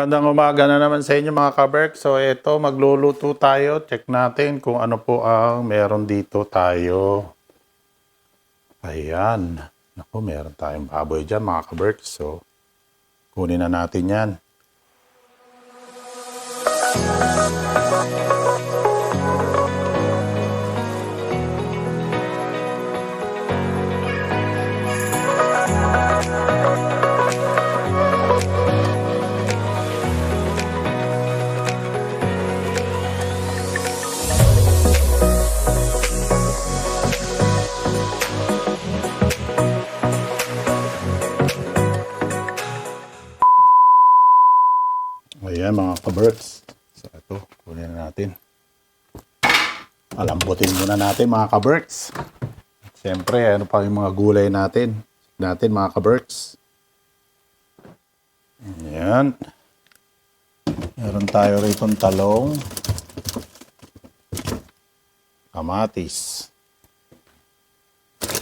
Magandang umaga na naman sa inyo mga kaberk. So ito, magluluto tayo. Check natin kung ano po ang meron dito tayo. Ayan. Naku, meron tayong baboy dyan mga kaberk. So, kunin na natin yan. Ayan mga kaberks. So ito, kunin na natin. Alambutin muna natin mga kaberks. Siyempre, ano pa yung mga gulay natin mga kaberks. Ayan. Meron tayo rito talong. Kamatis.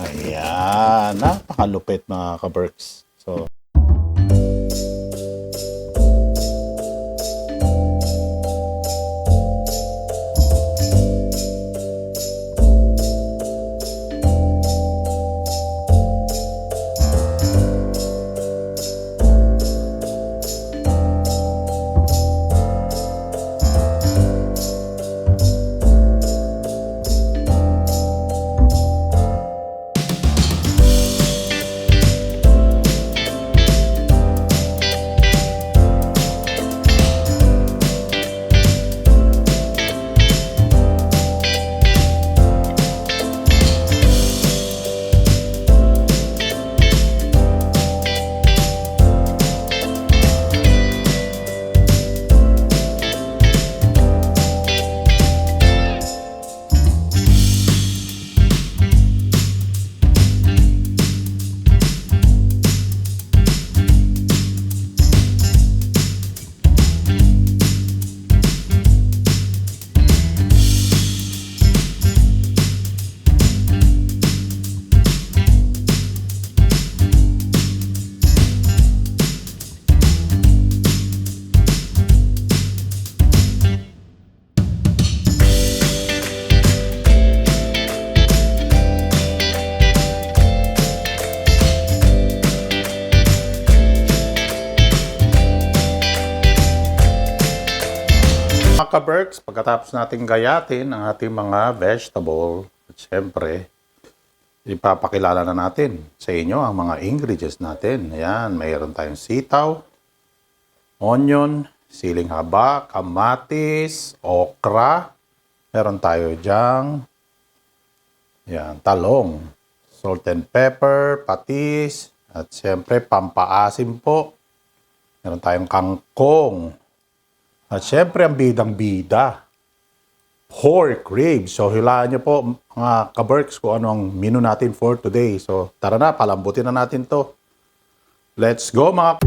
Ayan. Napakalupit mga kaberks. So, mga kaberks, pagkatapos natin gayatin ang ating mga vegetable, at syempre, ipapakilala na natin sa inyo ang mga ingredients natin. Ayan, mayroon tayong sitaw, onion, siling haba, kamatis, okra, meron tayo dyang, yan, talong, salt and pepper, patis, at syempre, pampaasim po. Meron tayong kangkong. At syempre, ang bidang-bida, pork ribs. So, hilaan nyo po mga kaberks kung ano ang menu natin for today. So, tara na, palambutin na natin to. Let's go mga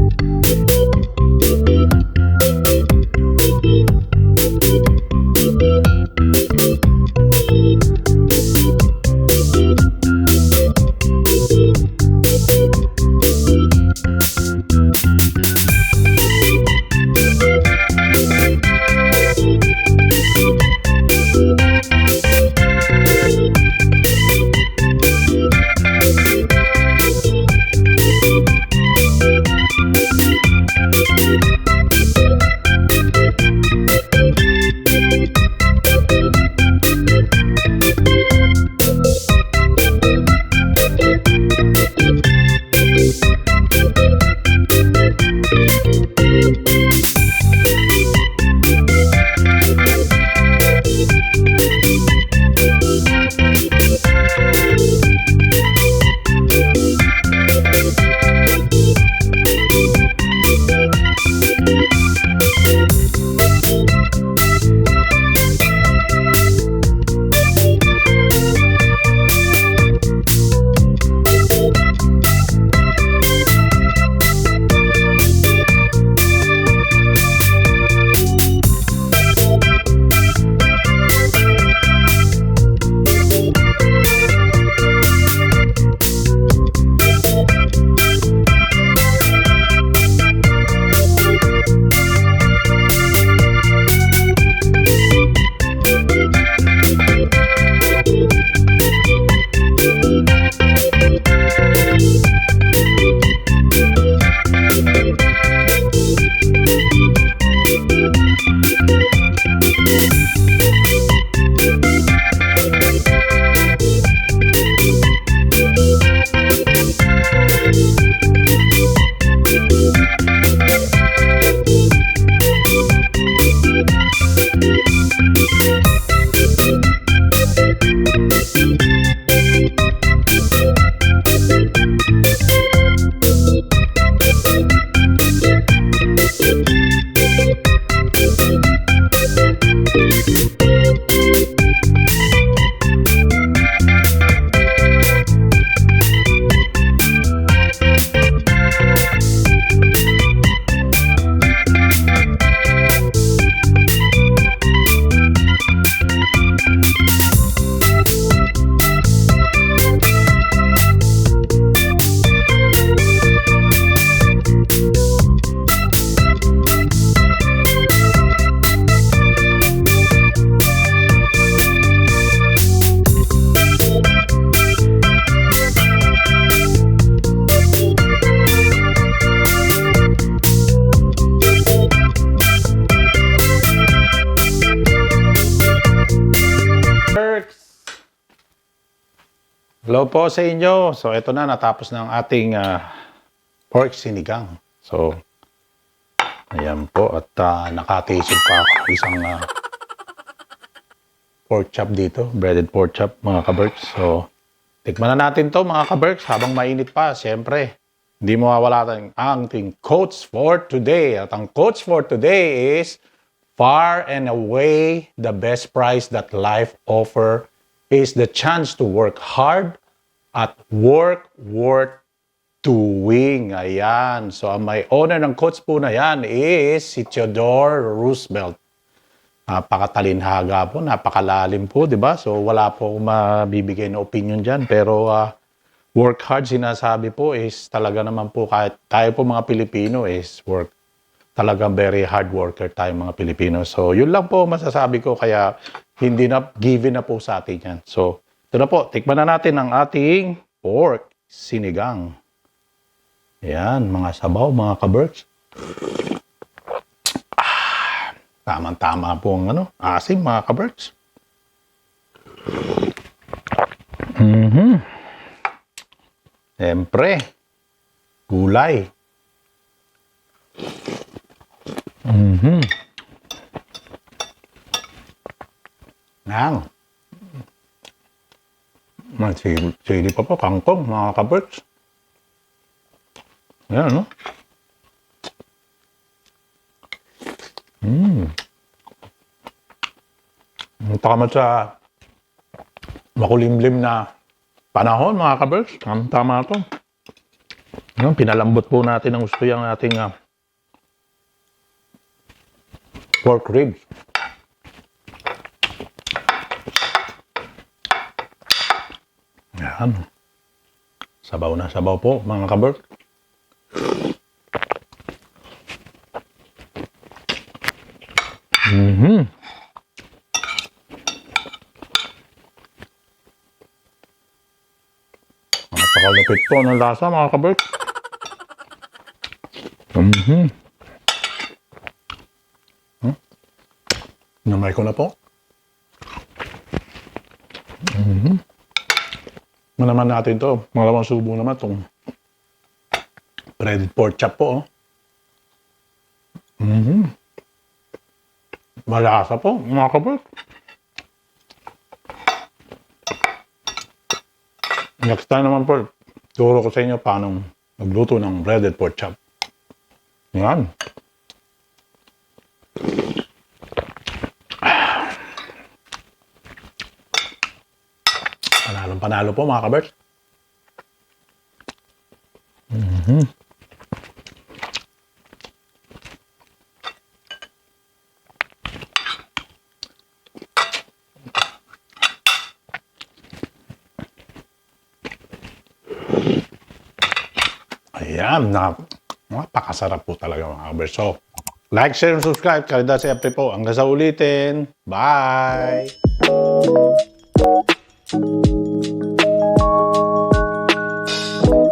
Hello po sa inyo. So, ito na, natapos na ang ating pork sinigang. So, ayan po. At nakatisip pa ako isang pork chop dito. Breaded pork chop, mga ka-Berks. So, tikman na natin to mga ka-Berks habang mainit pa. Siyempre, hindi mawawala tayong ang ating quotes for today. At ang quotes for today is, far and away, the best prize that life offer is the chance to work hard at work worth doing. Ayan. So, ang may owner ng quotes po na yan is si Theodore Roosevelt. Napakatalinhaga po, napakalalim po, di ba? So, wala po akong mabibigay na opinion dyan. Pero, work hard, sinasabi po, is talaga naman po, kahit tayo po mga Pilipino is work. Talagang very hard worker tayo mga Pilipino. So, yun lang po masasabi ko. Kaya, hindi na, given na po sa atin yan. So, ito na po. Tikman na natin ang ating pork sinigang. Ayan, mga sabaw, mga ka-Berks. Tama-tama po ang asim, mga ka-Berks. Siyempre, gulay. Yan. Sili pa po, kangkong, mga ka-Berks. Yan, no? Tama sa makulimlim na panahon, mga ka-Berks. Tama ito. Yan, pinalambot po natin ang gusto yung ating pork ribs. Yan. Sabaw na sabaw po, mga ka-Berks. Napakalapit po ng lasa, mga ka-Berks. Namay ko na po. Naman natin to. Malamang subo naman itong breaded pork chop po. Malasa po, mga ka-Berks. Next time naman po, turo ko sa inyo paano magluto ng breaded pork chop. Yan. Panalo po, mga ka-Berks. Ayan, napakasarap po talaga, mga ka-Berks. So, like, share, and subscribe. Kalida sa FP po. Hanggang sa ulitin. Bye!